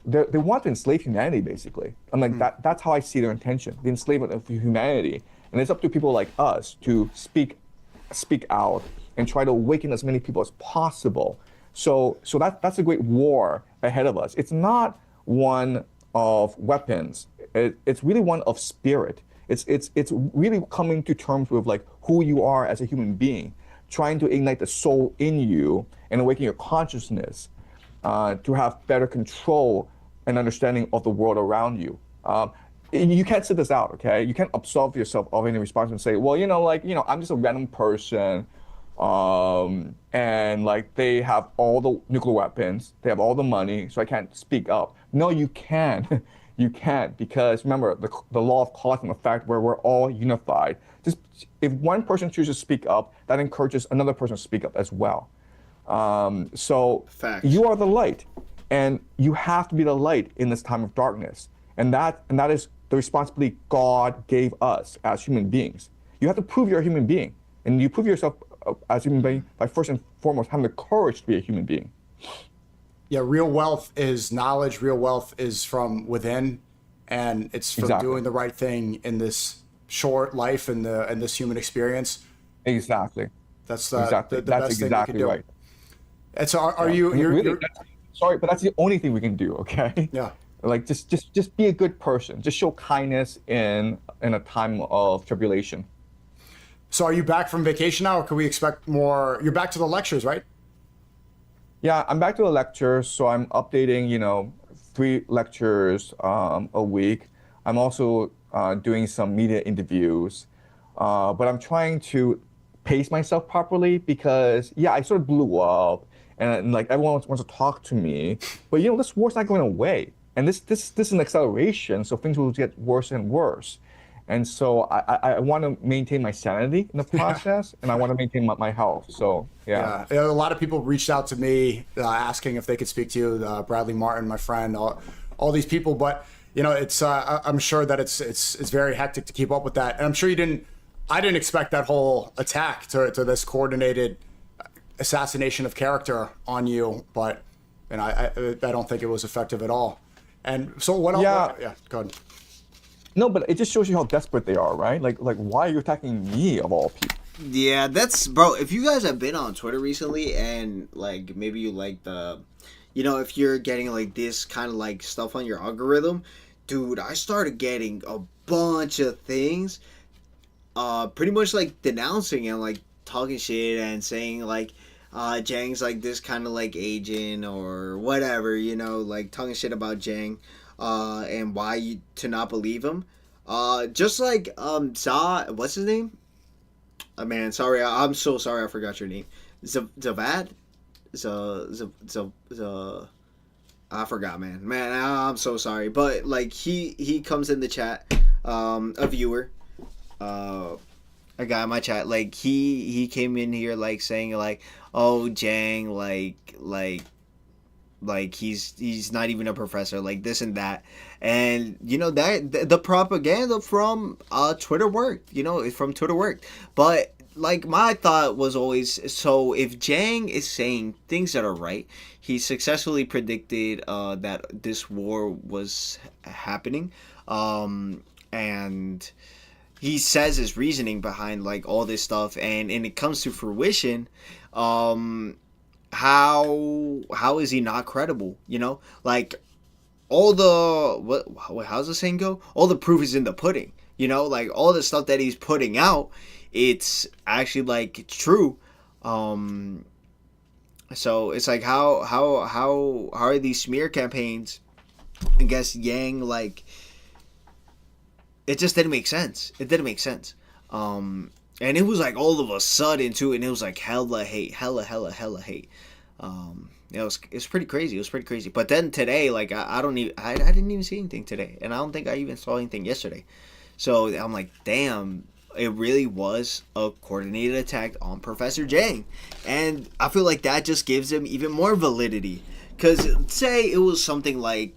they want to enslave humanity, basically. I'm like, that's how I see their intention, the enslavement of humanity. And it's up to people like us to speak out and try to awaken as many people as possible. So that's a great war ahead of us. It's not one of weapons. It's really one of spirit. It's really coming to terms with like who you are as a human being, trying to ignite the soul in you and awaken your consciousness to have better control and understanding of the world around you. You can't sit this out, okay? You can't absolve yourself of any responsibility and say, well, I'm just a random person, and like they have all the nuclear weapons, they have all the money, so I can't speak up. No, you can. You can't, because remember the law of cause and effect, where we're all unified. Just if one person chooses to speak up, that encourages another person to speak up as well. So Facts. You are the light, and you have to be the light in this time of darkness, and that is the responsibility God gave us as human beings. You have to prove you're a human being, and you prove yourself as a human being by first and foremost having the courage to be a human being. Yeah, real wealth is knowledge. Real wealth is from within, and it's from doing the right thing in this short life and this human experience. Exactly. That's exactly. the best thing we can do. Right. And so, are you? You're sorry, but that's the only thing we can do. Okay. Yeah. Like just be a good person. Just show kindness in a time of tribulation. So, are you back from vacation now, or can we expect more? You're back to the lectures, right? Yeah, I'm back to the lectures, so I'm updating, 3 lectures a week. I'm also doing some media interviews, but I'm trying to pace myself properly because, I sort of blew up, and like everyone wants to talk to me, but this war's not going away, and this is an acceleration, so things will get worse and worse. And so I want to maintain my sanity in the process, and I want to maintain my health. So, yeah. A lot of people reached out to me asking if they could speak to you, Bradley Martin, my friend, all these people. But, it's I'm sure that it's very hectic to keep up with that. And I'm sure I didn't expect that whole attack to this coordinated assassination of character on you. But, I don't think it was effective at all. And so what else? Yeah, go ahead. No, but it just shows you how desperate they are, right? Like why are you attacking me of all people? Yeah, bro, if you guys have been on Twitter recently and like maybe you like if you're getting like this kind of like stuff on your algorithm, dude, I started getting a bunch of things pretty much like denouncing and like talking shit and saying like Jiang's like this kind of like agent or whatever, like talking shit about Jiang. And why to not believe him. Just like what's his name? Man, sorry, I'm so sorry, I forgot your name. Zavad? I forgot, man. Man, I'm so sorry. But like he comes in the chat, a viewer, a guy in my chat, like he came in here like saying like, oh, Jiang, like he's not even a professor, like this and that, and that the propaganda from Twitter worked, from Twitter worked, but like my thought was always, so if Jiang is saying things that are right, he successfully predicted that this war was happening, and he says his reasoning behind like all this stuff, and it comes to fruition. How is he not credible? You know, like all the how's the saying go? All the proof is in the pudding. You know, like all the stuff that he's putting out, it's actually like true. So it's like how are these smear campaigns against Yang, like it just didn't make sense. It didn't make sense. And it was like all of a sudden too, and it was like hella hate. It's pretty crazy. It was pretty crazy. But then today, like I didn't even see anything today, and I don't think I even saw anything yesterday. So I'm like, damn, it really was a coordinated attack on Professor Jiang, and I feel like that just gives him even more validity. Cause say it was something like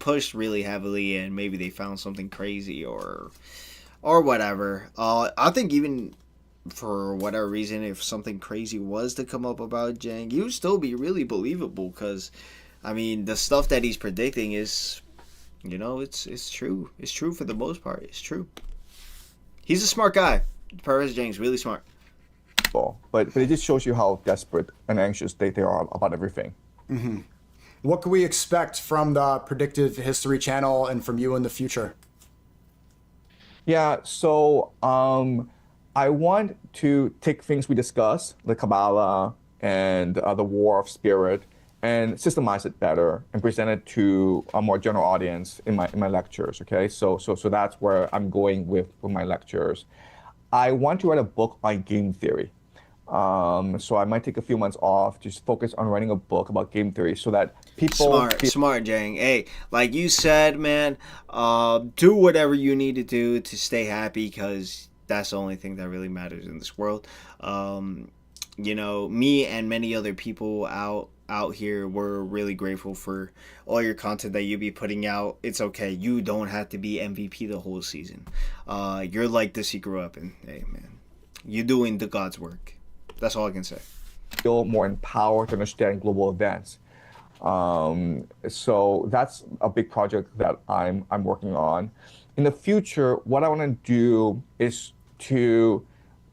pushed really heavily, and maybe they found something crazy or whatever. I think even for whatever reason, if something crazy was to come up about Jiang, he would still be really believable. Cause I mean, the stuff that he's predicting is, you know, it's true. It's true for the most part. It's true. He's a smart guy. Professor Jiang's really smart. But it just shows you how desperate and anxious they are about everything. Mm-hmm. What can we expect from the Predictive History channel and from you in the future? Yeah, so I want to take things we discuss, the Kabbalah and the War of Spirit, and systemize it better and present it to a more general audience in my lectures. Okay, so that's where I'm going with my lectures. I want to write a book on game theory. So I might take a few months off, just focus on writing a book about game theory, so that people smart Jiang. Hey, like you said, man, do whatever you need to do to stay happy, because that's the only thing that really matters in this world. You know, me and many other people out here, we're really grateful for all your content that you be putting out. It's okay. You don't have to be MVP the whole season. You're like this you grew up in. Hey, man, you're doing the God's work. That's all I can say. Feel more empowered to understand global events. So that's a big project that I'm working on. In the future, what I want to do is to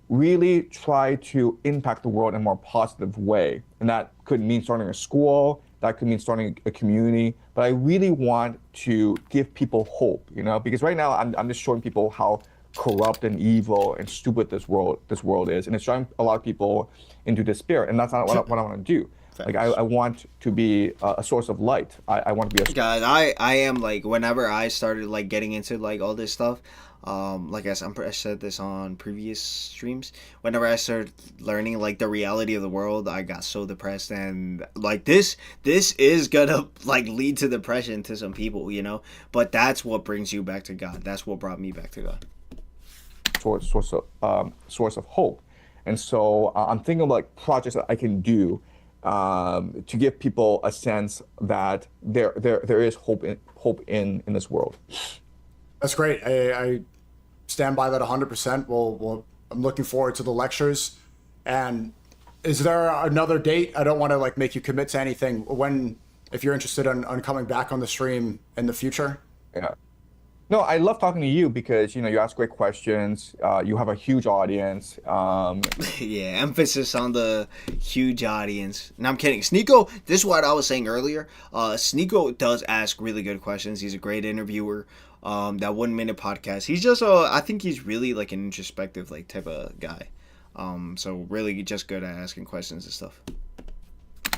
really try to impact the world in a more positive way. And that could mean starting a school, that could mean starting a community, but I really want to give people hope, you know, because right now I'm just showing people how corrupt and evil and stupid this world is, and it's driving a lot of people into despair, and that's not what I want to do. Like I want to be a source of light. I want to be a guys. I am like, whenever I started like getting into like all this stuff, like I said this on previous streams. Whenever I started learning like the reality of the world, I got so depressed, and like this is gonna like lead to depression to some people, you know. But that's what brings you back to God. That's what brought me back to God. Source of hope, and so I'm thinking of like projects that I can do to give people a sense that there is hope in this world. That's great. I stand by that 100%. Well, I'm looking forward to the lectures. And is there another date? I don't want to like make you commit to anything. When, if you're interested on coming back on the stream in the future? Yeah. No, I love talking to you because, you know, you ask great questions. You have a huge audience. Yeah, emphasis on the huge audience. No, I'm kidding. Sneako, this is what I was saying earlier. Sneako does ask really good questions. He's a great interviewer. That 1 minute podcast. He's just, I think he's really like an introspective like type of guy. So really just good at asking questions and stuff.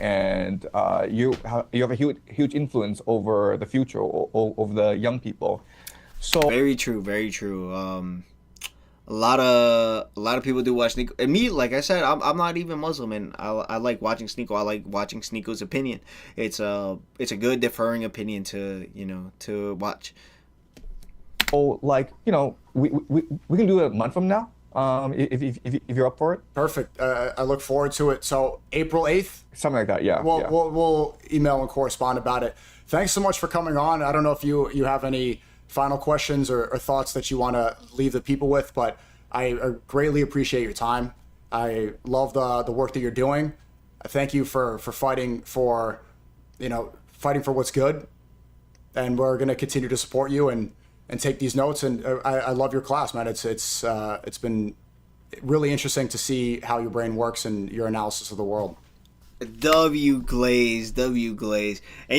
And you have a huge influence over the future, over the young people. So very true, very true. A lot of people do watch Sneako. And me, like I said, I'm not even Muslim, and I like watching Sneako. I like watching Sneako's opinion. It's a good deferring opinion to watch. Oh, like, you know, we can do it a month from now. If you're up for it. Perfect. I look forward to it. So April 8th? Something like that, yeah. We'll email and correspond about it. Thanks so much for coming on. I don't know if you have any final questions or thoughts that you want to leave the people with, but I greatly appreciate your time. I love the work that you're doing. I thank you for fighting for, fighting for what's good. And we're going to continue to support you and take these notes. And I love your class, man. It's been really interesting to see how your brain works and your analysis of the world. W Glaze. And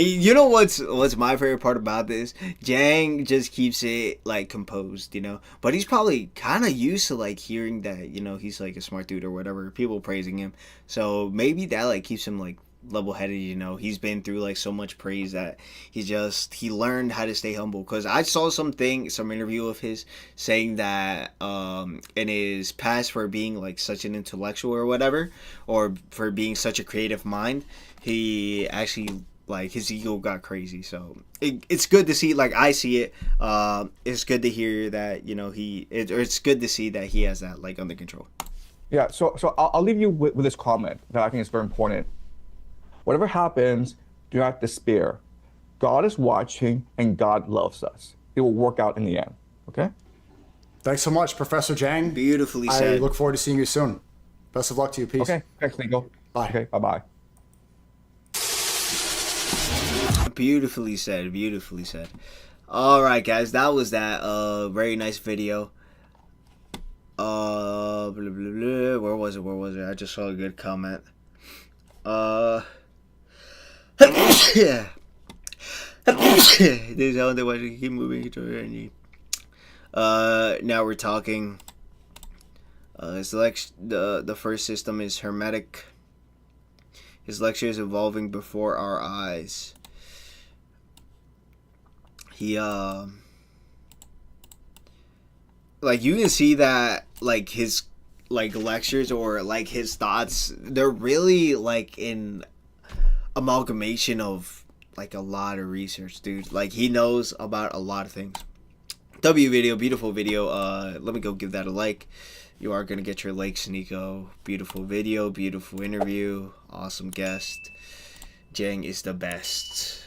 you know what's my favorite part about this? Jiang just keeps it like composed, But he's probably kind of used to like hearing that, he's like a smart dude or whatever, people praising him. So maybe that like keeps him like level-headed. He's been through like so much praise that he learned how to stay humble. Because I saw some interview of his saying that in his past, for being like such an intellectual or whatever, or for being such a creative mind, he actually like his ego got crazy. So it's good to see, like I see it. It's good to hear that it's good to see that he has that like under control. Yeah, so I'll leave you with this comment that I think is very important. Whatever happens, do not despair. God is watching and God loves us. It will work out in the end. Okay? Thanks so much, Professor Jiang. Beautifully said. I look forward to seeing you soon. Best of luck to you. Peace. Okay. Thanks, Nico. Bye. Okay. Bye-bye. Beautifully said. All right, guys. That was that very nice video. Blah, blah, blah. Where was it? I just saw a good comment. Yeah. There's how they want to keep moving. Now we're talking. The first system is hermetic. His lecture is evolving before our eyes. He like you can see that like his like lectures or like his thoughts, they're really like in amalgamation of like a lot of research, dude. Like he knows about a lot of things. Video, beautiful video. Let me go give that a like. You are gonna get your like, Sneako. Beautiful video, beautiful interview, awesome guest. Jiang is the best.